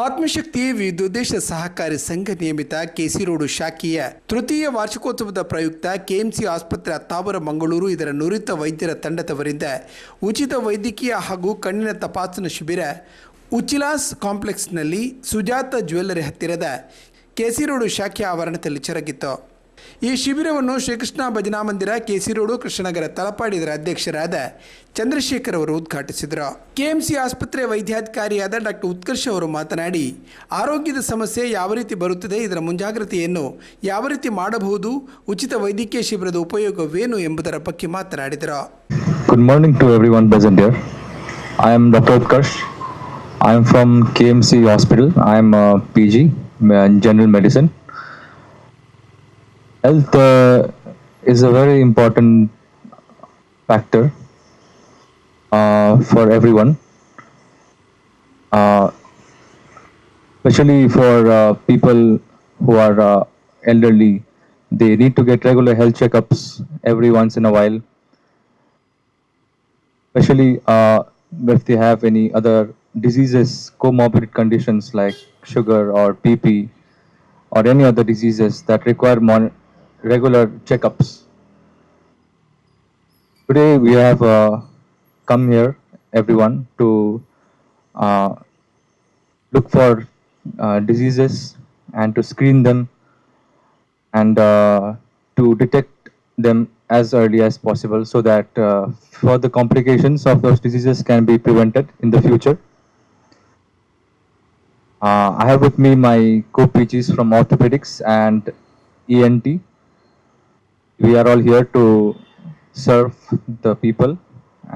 ಆತ್ಮಶಕ್ತಿ ವಿವಿಧೋದ್ದೇಶ ಸಹಕಾರಿ ಸಂಘ ನಿಯಮಿತ ಕೆಸಿ ರೋಡ್ ಶಾಖೆಯ ತೃತೀಯ ವಾರ್ಷಿಕೋತ್ಸವದ ಪ್ರಯುಕ್ತ ಕೆಎಂಸಿ ಆಸ್ಪತ್ರೆ ಅತ್ತಾವರ ಮಂಗಳೂರು ಇದರ ನುರಿತ ವೈದ್ಯರ ತಂಡದವರಿಂದ ಉಚಿತ ವೈದ್ಯಕೀಯ ಹಾಗೂ ಕಣ್ಣಿನ ತಪಾಸಣಾ ಶಿಬಿರ ಉಚಿಲಾಸ್ ಕಾಂಪ್ಲೆಕ್ಸ್ನಲ್ಲಿ ಸುಜಾತ ಜ್ಯುವೆಲ್ಲರಿ ಹತ್ತಿರದ ಕೆಸಿ ರೋಡ್ ಶಾಖೆಯ ಆವರಣದಲ್ಲಿ ಜರುಗಿತು. ಈ ಶಿಬಿರವನ್ನು ಶ್ರೀಕೃಷ್ಣ ಭಜನಾ ಮಂದಿರ ಕೆಸಿ ರೋಡು ಕೃಷ್ಣನಗರ ತಲಪಾಡಿ ಇದರ ಅಧ್ಯಕ್ಷರಾದ ಚಂದ್ರಶೇಖರ್ ಅವರು ಉದ್ಘಾಟಿಸಿದರು. ಕೆಎಂಸಿ ಆಸ್ಪತ್ರೆ ವೈದ್ಯಾಧಿಕಾರಿಯಾದ ಡಾಕ್ಟರ್ ಉತ್ಕರ್ಷ್ ಅವರು ಮಾತನಾಡಿ, ಆರೋಗ್ಯದ ಸಮಸ್ಯೆ ಯಾವ ರೀತಿ ಬರುತ್ತದೆ, ಇದರ ಮುಂಜಾಗ್ರತೆಯನ್ನು ಯಾವ ರೀತಿ ಮಾಡಬಹುದು, ಉಚಿತ ವೈದ್ಯಕೀಯ ಶಿಬಿರದ ಉಪಯೋಗವೇನು ಎಂಬುದರ ಬಗ್ಗೆ ಮಾತನಾಡಿದರು. Good morning to everyone present here. I am Dr. Utkarsh. I am from KMC Hospital. I am a PG in General Medicine. Health is a very important factor for everyone, especially for people who are elderly. They need to get regular health checkups every once in a while, especially if they have any other diseases, comorbid conditions like sugar or PP or any other diseases that require regular checkups. Today we have come here, everyone, to look for diseases and to screen them and to detect them as early as possible so that further complications of those diseases can be prevented in the future. I have with me my co-PGs from orthopedics and ENT. We are all here to serve the people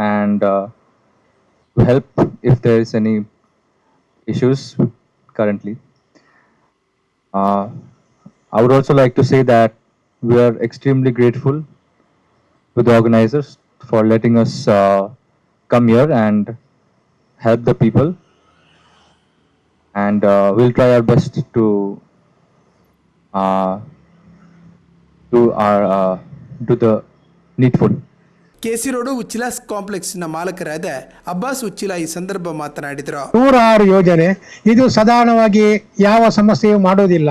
and to help if there is any issues currently. I would also like to say that we are extremely grateful to the organizers for letting us come here and help the people, and we'll try our best to do the needful. KC road ಉಚಿಲಾಸ್ ಕಾಂಪ್ಲೆಕ್ಸ್ನ ಮಾಲಕರಾದ ಅಬ್ಬಾಸ್ ಉಚ್ಚಿಲಾ ಈ ಸಂದರ್ಭ ಮಾತನಾಡಿದರು. 106 ಯೋಜನೆ ಇದು ಸಾಧಾರಣವಾಗಿ ಯಾವ ಸಮಸ್ಯೆಯೂ ಮಾಡೋದಿಲ್ಲ.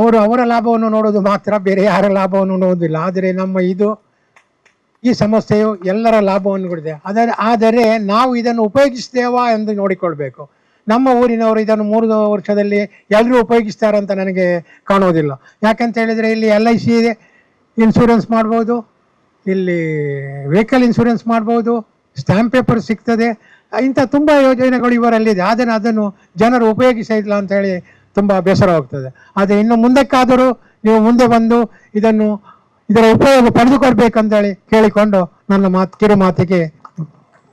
ಅವರು ಅವರ ಲಾಭವನ್ನು ನೋಡೋದು ಮಾತ್ರ, ಬೇರೆ ಯಾರ ಲಾಭವನ್ನು ನೋಡೋದಿಲ್ಲ. ಆದರೆ ನಮ್ಮ ಈ ಸಮಸ್ಯೆಯು ಎಲ್ಲರ ಲಾಭವನ್ನು ಕೊಡಿದೆ. ಆದರೆ ನಾವು ಇದನ್ನು ಉಪಯೋಗಿಸ್ತೇವಾ ಎಂದು ನೋಡಿಕೊಳ್ಬೇಕು. ನಮ್ಮ ಊರಿನವರು ಇದನ್ನು 3 ವರ್ಷದಲ್ಲಿ ಎಲ್ಲರೂ ಉಪಯೋಗಿಸ್ತಾರಂತ ನನಗೆ ಕಾಣೋದಿಲ್ಲ. ಯಾಕಂತ ಹೇಳಿದರೆ ಇಲ್ಲಿ LIC ಇನ್ಶೂರೆನ್ಸ್ ಮಾಡ್ಬೋದು, ಇಲ್ಲಿ ವೆಹಿಕಲ್ ಇನ್ಶೂರೆನ್ಸ್ ಮಾಡ್ಬೋದು, ಸ್ಟ್ಯಾಂಪ್ ಪೇಪರ್ ಸಿಗ್ತದೆ, ಇಂಥ ತುಂಬ ಯೋಜನೆಗಳು ಇವರಲ್ಲಿದೆ. ಆದರೆ ಅದನ್ನು ಜನರು ಉಪಯೋಗಿಸಿಲ್ಲ ಅಂತ ಹೇಳಿ ತುಂಬ ಬೇಸರವಾಗ್ತದೆ. ಆದರೆ ಇನ್ನು ಮುಂದಕ್ಕಾದರೂ ನೀವು ಮುಂದೆ ಬಂದು ಇದರ ಉಪಯೋಗ ಪಡೆದುಕೊಳ್ಬೇಕಂತೇಳಿ ಕೇಳಿಕೊಂಡು ನನ್ನ ಕಿರು ಮಾತಿಗೆ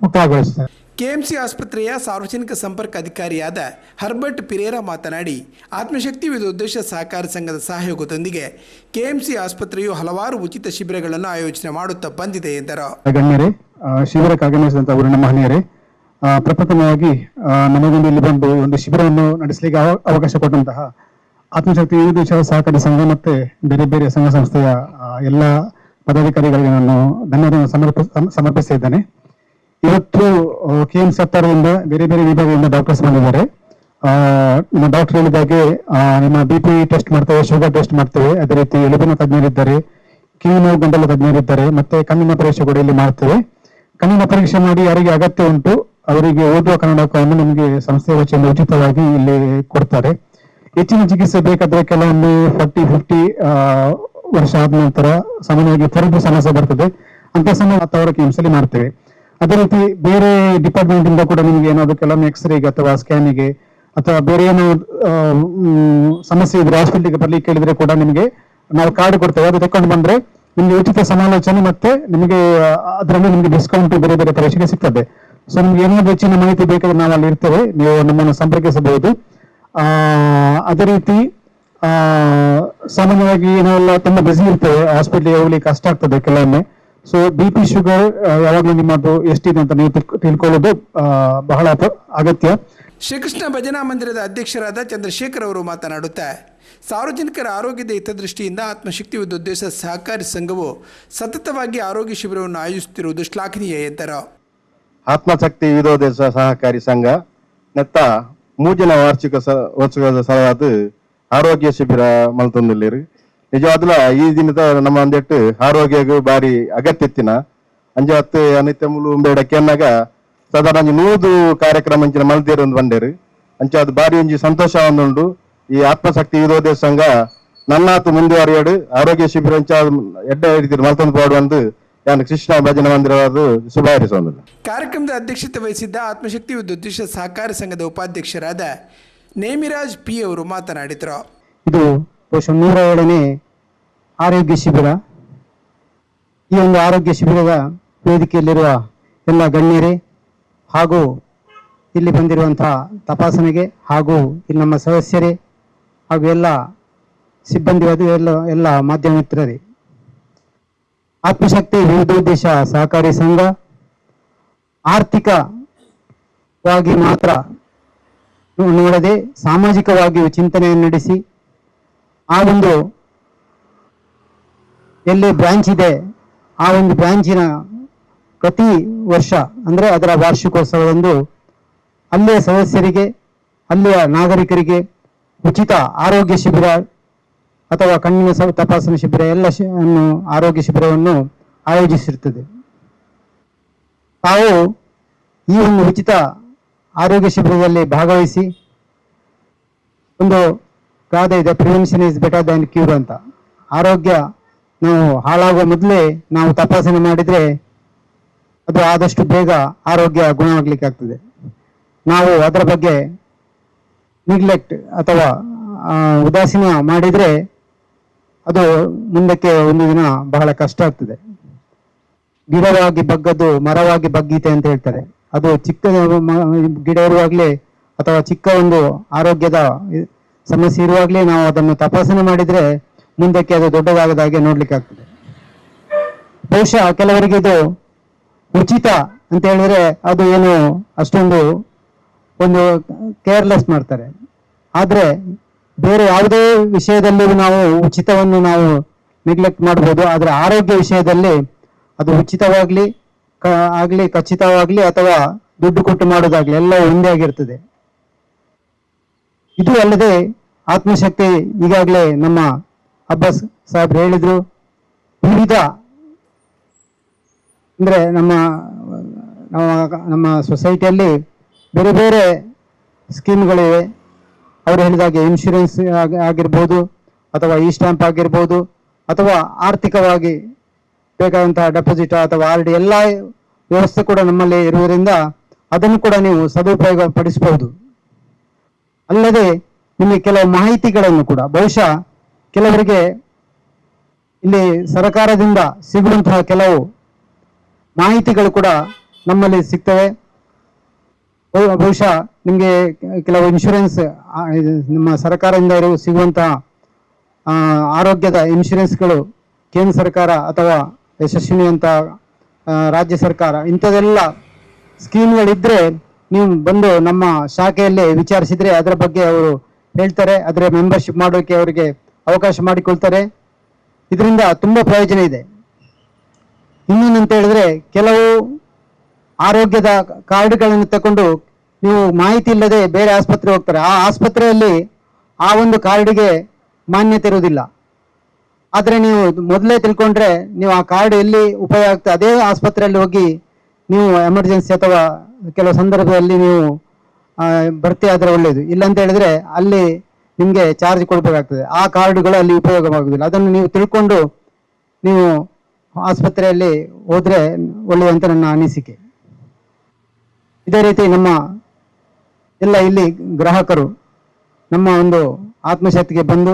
ಮುಕ್ತಾಯಗೊಳಿಸ್ತೇನೆ. ಕೆಎಂಸಿ ಆಸ್ಪತ್ರೆಯ ಸಾರ್ವಜನಿಕ ಸಂಪರ್ಕ ಅಧಿಕಾರಿಯಾದ ಹರ್ಬರ್ಟ್ ಪಿರೇರಾ ಮಾತನಾಡಿ, ಆತ್ಮಶಕ್ತಿ ವಿವಿಧೋದ್ದೇಶ ಸಹಕಾರಿ ಸಂಘದ ಸಹಯೋಗದೊಂದಿಗೆ ಕೆಎಂಸಿ ಆಸ್ಪತ್ರೆಯು ಹಲವಾರು ಉಚಿತ ಶಿಬಿರಗಳನ್ನು ಆಯೋಜನೆ ಮಾಡುತ್ತಾ ಬಂದಿದೆ ಎಂದರು. ಗಣ್ಯರೇ, ಶಿಬಿರಕ್ಕೆ ಆಗಮಿಸಿದಂಥ ಊರಿನ ಮಹನೀಯರೇ, ಪ್ರಪ್ರಥಮವಾಗಿ ನಮಗೊಂದು ಇಲ್ಲಿ ಬಂದು ಒಂದು ಶಿಬಿರವನ್ನು ನಡೆಸಲಿಕ್ಕೆ ಅವಕಾಶ ಕೊಟ್ಟಂತಹ ಆತ್ಮಶಕ್ತಿ ವಿವಿಧೋದ್ದೇಶ ಸಹಕಾರಿ ಸಂಘ ಮತ್ತೆ ಬೇರೆ ಬೇರೆ ಸಂಘ ಸಂಸ್ಥೆಯ ಎಲ್ಲ ಪದಾಧಿಕಾರಿಗಳಿಗೆ ನಾನು ಧನ್ಯವಾದ ಸಮರ್ಪಿಸಿದ್ದೇನೆ. ಇವತ್ತು KMC ಹತ್ತಾರದಿಂದ ಬೇರೆ ಬೇರೆ ವಿಭಾಗದಿಂದ ಡಾಕ್ಟರ್ಸ್ ಬಂದಿದ್ದಾರೆ. ನಮ್ಮ ಡಾಕ್ಟರ್ ಹೇಳಿದಾಗೆ ನಿಮ್ಮ BP ಟೆಸ್ಟ್ ಮಾಡ್ತೇವೆ, ಶುಗರ್ ಟೆಸ್ಟ್ ಮಾಡ್ತೇವೆ, ಅದೇ ರೀತಿ ಎಲುಬಿನ ತಜ್ಞರಿದ್ದಾರೆ, ಕಿವಿ ನೋವು ಗಂಟಲು ತಜ್ಞರಿದ್ದಾರೆ, ಮತ್ತೆ ಕಣ್ಣಿನ ಪರೀಕ್ಷೆ ಕೂಡ ಇಲ್ಲಿ ಮಾಡ್ತೇವೆ. ಕಣ್ಣಿನ ಪರೀಕ್ಷೆ ಮಾಡಿ ಯಾರಿಗೆ ಅಗತ್ಯ ಉಂಟು ಅವರಿಗೆ ಓದುವ ಕನ್ನಡಕವನ್ನು ನಮಗೆ ಸಂಸ್ಥೆಯ ವತಿಯಿಂದ ಉಚಿತವಾಗಿ ಇಲ್ಲಿ ಕೊಡ್ತಾರೆ. ಹೆಚ್ಚಿನ ಚಿಕಿತ್ಸೆ ಬೇಕಾದ್ರೆ ಕೆಲವೊಮ್ಮೆ 40-50 ವರ್ಷ ಆದ ನಂತರ ಸಾಮಾನ್ಯವಾಗಿ ಫರ್ದು ಸಮಸ್ಯೆ ಬರ್ತದೆ, ಅಂತ ಸಮಯ ಅವರ KMC ಅಲ್ಲಿ ಮಾಡ್ತೇವೆ. ಅದೇ ರೀತಿ ಬೇರೆ ಡಿಪಾರ್ಟ್ಮೆಂಟ್ ಇಂದ ಕೂಡ ನಿಮ್ಗೆ ಏನಾದ್ರು ಕೆಲವೊಮ್ಮೆ ಎಕ್ಸ್ರೇಗೆ ಅಥವಾ ಸ್ಕ್ಯಾನಿಗೆ ಅಥವಾ ಬೇರೆ ಏನೋ ಸಮಸ್ಯೆ ಇದ್ರೆ ಹಾಸ್ಪಿಟಲ್ಗೆ ಬರ್ಲಿಕ್ಕೆ ಕೇಳಿದ್ರೆ ಕೂಡ ನಿಮಗೆ ನಾವು ಕಾರ್ಡ್ ಕೊಡ್ತೇವೆ. ಅದು ತಕೊಂಡು ಬಂದ್ರೆ ನಿಮ್ಗೆ ಉಚಿತ ಸಮಾಲೋಚನೆ ಮತ್ತೆ ನಿಮಗೆ ಅದರಲ್ಲಿ ನಿಮ್ಗೆ ಡಿಸ್ಕೌಂಟ್ ಬೇರೆ ಬೇರೆ ಪರೀಕ್ಷೆಗೆ ಸಿಗ್ತದೆ. ಸೊ ನಿಮ್ಗೆ ಏನಾದ್ರು ಹೆಚ್ಚಿನ ಮಾಹಿತಿ ಬೇಕಾದ್ರೆ ನಾವು ಅಲ್ಲಿ ಇರ್ತೇವೆ, ನೀವು ನಮ್ಮನ್ನು ಸಂಪರ್ಕಿಸಬಹುದು. ಅದೇ ರೀತಿ ಸಾಮಾನ್ಯವಾಗಿ ನಾವೆಲ್ಲ ತುಂಬಾ ಬಿಸಿ ಇರ್ತೇವೆ, ಹಾಸ್ಪಿಟ್ಲಿಗೆ ಹೋಗ್ಲಿಕ್ಕೆ ಕಷ್ಟ ಆಗ್ತದೆ ಕೆಲವೊಮ್ಮೆ. ಸೊ BP ಶುಗರ್ ಯಾವಾಗಲೂ ನಿಮ್ಮದು ಎಷ್ಟಿದೆ ಅಂತ ನೀವು ತಿಳ್ಕೊಳ್ಳೋದು ಬಹಳ ಅಗತ್ಯ. ಶ್ರೀಕೃಷ್ಣ ಭಜನಾ ಮಂದಿರದ ಅಧ್ಯಕ್ಷರಾದ ಚಂದ್ರಶೇಖರ್ ಅವರು ಮಾತನಾಡುತ್ತಾ, ಸಾರ್ವಜನಿಕರ ಆರೋಗ್ಯದ ಹಿತದೃಷ್ಟಿಯಿಂದ ಆತ್ಮಶಕ್ತಿ ವಿವಿಧೋದ್ದೇಶ ಸಹಕಾರಿ ಸಂಘವು ಸತತವಾಗಿ ಆರೋಗ್ಯ ಶಿಬಿರವನ್ನು ಆಯೋಜಿಸುತ್ತಿರುವುದು ಶ್ಲಾಘನೀಯ ಎಂದರು. ಆತ್ಮಶಕ್ತಿ ವಿವಿಧೋದ್ದೇಶ ಸಹಕಾರಿ ಸಂಘ ನೆತ್ತ ಮೂಜನ ವಾರ್ಷಿಕೋತ್ಸವದ ಸಲವಾದ ಆರೋಗ್ಯ ಶಿಬಿರ ಮಲ್ತೊಂದುಲ್ಲೇರು. ನಿಜವಾದ್ಲ ಈ ದಿನದ ನಮ್ಮ ಒಂದೆಟ್ಟು ಆರೋಗ್ಯಗೂ ಬಾರಿ ಅಗತ್ಯತ್ತಿನ ಅಂಜಾತ್ ಅನಿತ್ಯ ಮುಲು ಬೇಡಕ್ಕೆ ಅನ್ನಾಗ ಸಾಧಾರಣ 100 ಕಾರ್ಯಕ್ರಮ ಅಂಚಿನ ಮಲ್ತೇರು ಒಂದು ಬಂಡೇರು ಅಂಚ ಅದು ಬಾರಿ ಒಂಜಿ ಸಂತೋಷ ಒಂದುಂಡು. ಈ ಆತ್ಮಶಕ್ತಿ ಯುವೋದಯ ಸಂಘ ನನ್ನಾತು ಮುಂದುವರಿಯೋಡು ಆರೋಗ್ಯ ಶಿಬಿರ ಅಂಚ ಎಡ್ಡ ಹಿಡಿದಿರು ಮಲ್ತೊಂದು ಪಾಡುವಂದು ಯಾನು ಕೃಷ್ಣ ಭಜನಾ ಮಂದಿರವಾದ ಶುಭ ಹಾರೈಸೋದು. ಕಾರ್ಯಕ್ರಮದ ಅಧ್ಯಕ್ಷತೆ ವಹಿಸಿದ್ದ ಆತ್ಮಶಕ್ತಿ ಉದ್ದೇಶ ಸಹಕಾರಿ ಸಂಘದ ಉಪಾಧ್ಯಕ್ಷರಾದ ನೇಮಿರಾಜ್ ಪಿ ಅವರು ಮಾತನಾಡಿದರು. ಇದು ಬಹುಶಃ 107ನೇ ಆರೋಗ್ಯ ಶಿಬಿರ. ಈ ಒಂದು ಆರೋಗ್ಯ ಶಿಬಿರದ ವೇದಿಕೆಯಲ್ಲಿರುವ ಎಲ್ಲ ಗಣ್ಯರೇ ಹಾಗೂ ಇಲ್ಲಿ ಬಂದಿರುವಂತಹ ತಪಾಸಣೆಗೆ ಹಾಗೂ ಇಲ್ಲಿ ನಮ್ಮ ಸದಸ್ಯರೇ ಹಾಗೂ ಎಲ್ಲ ಸಿಬ್ಬಂದಿ ಎಲ್ಲ ಮಾಧ್ಯಮ ಮಿತ್ರರೇ, ಆತ್ಮಶಕ್ತಿ ವಿವಿಧೋದ್ದೇಶ ಸಹಕಾರಿ ಸಂಘ ಆರ್ಥಿಕವಾಗಿ ಮಾತ್ರ ನೋಡದೆ ಸಾಮಾಜಿಕವಾಗಿಯೂ ಚಿಂತನೆಯನ್ನು ನಡೆಸಿ ಆ ಒಂದು ಎಲ್ಲಿ ಬ್ರಾಂಚ್ ಇದೆ ಆ ಒಂದು ಬ್ರಾಂಚಿನ ಪ್ರತಿ ವರ್ಷ ಅಂದರೆ ಅದರ ವಾರ್ಷಿಕೋತ್ಸವದಂದು ಅಲ್ಲಿಯ ಸದಸ್ಯರಿಗೆ ಅಲ್ಲಿಯ ನಾಗರಿಕರಿಗೆ ಉಚಿತ ಆರೋಗ್ಯ ಶಿಬಿರ ಅಥವಾ ಕಣ್ಣಿನ ತಪಾಸಣೆ ಶಿಬಿರ ಎಲ್ಲ ಆರೋಗ್ಯ ಶಿಬಿರವನ್ನು ಆಯೋಜಿಸಿರುತ್ತದೆ. ತಾವು ಈ ಒಂದು ಉಚಿತ ಆರೋಗ್ಯ ಶಿಬಿರದಲ್ಲಿ ಭಾಗವಹಿಸಿ ಒಂದು ಗಾದೆ ಇದೆ, prevention is better than cure ಅಂತ. ಆರೋಗ್ಯ ನಾವು ಹಾಳಾಗುವ ಮೊದಲೇ ನಾವು ತಪಾಸಣೆ ಮಾಡಿದರೆ ಅದು ಆದಷ್ಟು ಬೇಗ ಆರೋಗ್ಯ ಗುಣವಾಗಲಿಕ್ಕೆ ಆಗ್ತದೆ. ನಾವು ಅದರ ಬಗ್ಗೆ ನಿಗ್ಲೆಕ್ಟ್ ಅಥವಾ ಉದಾಸೀನ ಮಾಡಿದರೆ ಅದು ಮುಂದಕ್ಕೆ ಒಂದು ದಿನ ಬಹಳ ಕಷ್ಟ ಆಗ್ತದೆ. ಗಿಡವಾಗಿ ಬಗ್ಗದ್ದು ಮರವಾಗಿ ಬಗ್ಗೀತೆ ಅಂತ ಹೇಳ್ತಾರೆ. ಅದು ಚಿಕ್ಕ ಗಿಡ ಇರುವಾಗಲೇ ಅಥವಾ ಚಿಕ್ಕ ಒಂದು ಆರೋಗ್ಯದ ಸಮಸ್ಯೆ ಇರುವಾಗಲೇ ನಾವು ಅದನ್ನು ತಪಾಸಣೆ ಮಾಡಿದರೆ ಮುಂದಕ್ಕೆ ಅದು ದೊಡ್ಡದಾಗದ ಹಾಗೆ ನೋಡ್ಲಿಕ್ಕೆ ಆಗ್ತದೆ. ಬಹುಶಃ ಕೆಲವರಿಗೆ ಇದು ಉಚಿತ ಅಂತ ಹೇಳಿದ್ರೆ ಅದು ಏನು ಅಷ್ಟೊಂದು ಒಂದು ಕೇರ್ಲೆಸ್ ಮಾಡ್ತಾರೆ. ಆದರೆ ಬೇರೆ ಯಾವುದೇ ವಿಷಯದಲ್ಲಿ ನಾವು ಉಚಿತವನ್ನು ನಾವು ನೆಗ್ಲೆಕ್ಟ್ ಮಾಡ್ಬೋದು. ಆದರೆ ಆರೋಗ್ಯ ವಿಷಯದಲ್ಲಿ ಅದು ಉಚಿತವಾಗ್ಲಿ ಆಗ್ಲಿ ಖಚಿತವಾಗ್ಲಿ ಅಥವಾ ದುಡ್ಡು ಕೊಟ್ಟು ಮಾಡೋದಾಗ್ಲಿ ಎಲ್ಲ ಒಂದೇ ಆಗಿರ್ತದೆ. ಇದು ಅಲ್ಲದೆ ಆತ್ಮಶಕ್ತಿ ಈಗಾಗಲೇ ನಮ್ಮ ಅಬ್ಬಾಸ್ ಸಾಹೇಬ್ರು ಹೇಳಿದ್ರು, ವಿವಿಧ ಅಂದ್ರೆ ನಮ್ಮ ಸೊಸೈಟಿಯಲ್ಲಿ ಬೇರೆ ಬೇರೆ ಸ್ಕೀಮ್ಗಳಿವೆ. ಅವರು ಹೇಳಿದಾಗೆ ಇನ್ಶೂರೆನ್ಸ್ ಆಗಿರ್ಬೋದು ಅಥವಾ ಇ ಸ್ಟ್ಯಾಂಪ್ ಆಗಿರ್ಬೋದು ಅಥವಾ ಆರ್ಥಿಕವಾಗಿ ಬೇಕಾದಂತಹ ಡೆಪಾಸಿಟ್ ಅಥವಾ RD ಎಲ್ಲ ವ್ಯವಸ್ಥೆ ಕೂಡ ನಮ್ಮಲ್ಲಿ ಇರುವುದರಿಂದ ಅದನ್ನು ಕೂಡ ನೀವು ಸದುಪಯೋಗ ಪಡಿಸಬಹುದು. ಅಲ್ಲದೆ ನಿಮಗೆ ಕೆಲವು ಮಾಹಿತಿಗಳನ್ನು ಕೂಡ ಬಹುಶಃ ಕೆಲವರಿಗೆ ಇಲ್ಲಿ ಸರ್ಕಾರದಿಂದ ಸಿಗುವಂತಹ ಕೆಲವು ಮಾಹಿತಿಗಳು ಕೂಡ ನಮ್ಮಲ್ಲಿ ಸಿಗ್ತವೆ. ಬಹುಶಃ ನಿಮಗೆ ಕೆಲವು ಇನ್ಶೂರೆನ್ಸ್ ನಮ್ಮ ಸರ್ಕಾರದಿಂದ ಸಿಗುವಂತಹ ಆರೋಗ್ಯದ ಇನ್ಶೂರೆನ್ಸ್ಗಳು ಕೇಂದ್ರ ಸರ್ಕಾರ ಅಥವಾ ಯಶಸ್ವಿನಿ ಅಂತ ರಾಜ್ಯ ಸರ್ಕಾರ ಇಂಥದೆಲ್ಲ ಸ್ಕೀಮ್ಗಳಿದ್ರೆ ನೀವು ಬಂದು ನಮ್ಮ ಶಾಖೆಯಲ್ಲಿ ವಿಚಾರಿಸಿದ್ರೆ ಅದರ ಬಗ್ಗೆ ಅವರು ಹೇಳ್ತಾರೆ. ಅದರ ಮೆಂಬರ್ಶಿಪ್ ಮಾಡೋಕೆ ಅವರಿಗೆ ಅವಕಾಶ ಮಾಡಿಕೊಳ್ತಾರೆ. ಇದರಿಂದ ತುಂಬಾ ಪ್ರಯೋಜನ ಇದೆ. ಇನ್ನೇನಂತ ಹೇಳಿದ್ರೆ ಕೆಲವು ಆರೋಗ್ಯದ ಕಾರ್ಡ್ಗಳನ್ನು ತಗೊಂಡು ನೀವು ಮಾಹಿತಿ ಇಲ್ಲದೆ ಬೇರೆ ಆಸ್ಪತ್ರೆ ಹೋಗ್ತಾರೆ. ಆ ಆಸ್ಪತ್ರೆಯಲ್ಲಿ ಆ ಒಂದು ಕಾರ್ಡಿಗೆ ಮಾನ್ಯತೆ ಇರುವುದಿಲ್ಲ. ಆದರೆ ನೀವು ಮೊದಲೇ ತಿಳ್ಕೊಂಡ್ರೆ ನೀವು ಆ ಕಾರ್ಡ್ ಎಲ್ಲಿ ಉಪಯೋಗ ಆಗ್ತದೆ ಅದೇ ಆಸ್ಪತ್ರೆಯಲ್ಲಿ ಹೋಗಿ ನೀವು ಎಮರ್ಜೆನ್ಸಿ ಅಥವಾ ಕೆಲವು ಸಂದರ್ಭದಲ್ಲಿ ನೀವು ಭರ್ತಿ ಆದರೆ ಒಳ್ಳೆಯದು. ಇಲ್ಲಂತ ಹೇಳಿದ್ರೆ ಅಲ್ಲಿ ನಿಮಗೆ ಚಾರ್ಜ್ ಕೊಡಬೇಕಾಗ್ತದೆ. ಆ ಕಾರ್ಡುಗಳು ಅಲ್ಲಿ ಉಪಯೋಗವಾಗುವುದಿಲ್ಲ. ಅದನ್ನು ನೀವು ತಿಳ್ಕೊಂಡು ನೀವು ಆಸ್ಪತ್ರೆಯಲ್ಲಿ ಹೋದ್ರೆ ಒಳ್ಳೆಯದಂತ ನನ್ನ ಅನಿಸಿಕೆ. ಇದೇ ರೀತಿ ನಮ್ಮ ಎಲ್ಲ ಇಲ್ಲಿ ಗ್ರಾಹಕರು ನಮ್ಮ ಒಂದು ಆತ್ಮಶಕ್ತಿಗೆ ಬಂದು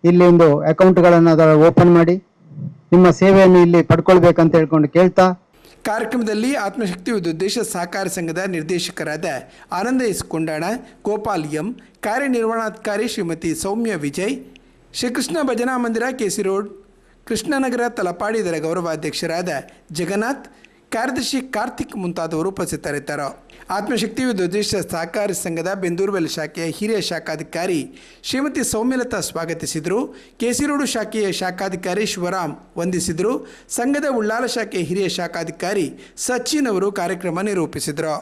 ಇಲ್ಲಿ ಒಂದು ಅಕೌಂಟ್ಗಳನ್ನು ಓಪನ್ ಮಾಡಿ ನಿಮ್ಮ ಸೇವೆಯನ್ನು ಇಲ್ಲಿ ಪಡ್ಕೊಳ್ಬೇಕಂತ ಹೇಳ್ಕೊಂಡು ಕೇಳ್ತಾ ಕಾರ್ಯಕ್ರಮದಲ್ಲಿ ಆತ್ಮಶಕ್ತಿ ಉದ್ದೇಶ ಸಹಕಾರಿ ಸಂಘದ ನಿರ್ದೇಶಕರಾದ ಆನಂದ ಎಸ್ ಕೊಂಡಾಣ, ಗೋಪಾಲ್ ಎಂ, ಕಾರ್ಯನಿರ್ವಹಣಾಧಿಕಾರಿ ಶ್ರೀಮತಿ ಸೌಮ್ಯ ವಿಜಯ್, ಶ್ರೀಕೃಷ್ಣ ಭಜನಾ ಮಂದಿರ KC ರೋಡ್, ಕೃಷ್ಣನಗರ ತಲಪಾಡಿ ಇದರ ಗೌರವಾಧ್ಯಕ್ಷರಾದ ಜಗನ್ನಾಥ್, ಕಾರ್ಯದರ್ಶಿ ಕಾರ್ತಿಕ್ ಮುಂತಾದವರು ಉಪಸ್ಥಿತರಿದ್ದರು. ಆತ್ಮಶಕ್ತಿ ಉದ್ದೇಶ ಸಹಕಾರಿ ಸಂಘದ ಬೆಂದೂರುವೆಲ್ ಶಾಖೆಯ ಹಿರಿಯ ಶಾಖಾಧಿಕಾರಿ ಶ್ರೀಮತಿ ಸೌಮ್ಯಲತಾ ಸ್ವಾಗತಿಸಿದರು. KC ರೋಡ್ ಶಾಖೆಯ ಶಾಖಾಧಿಕಾರಿ ಶಿವರಾಮ್ ವಂದಿಸಿದರು. ಸಂಘದ ಉಳ್ಳಾಲ ಶಾಖೆಯ ಹಿರಿಯ ಶಾಖಾಧಿಕಾರಿ ಸಚಿನ್ ಅವರು ಕಾರ್ಯಕ್ರಮ ನಿರೂಪಿಸಿದರು.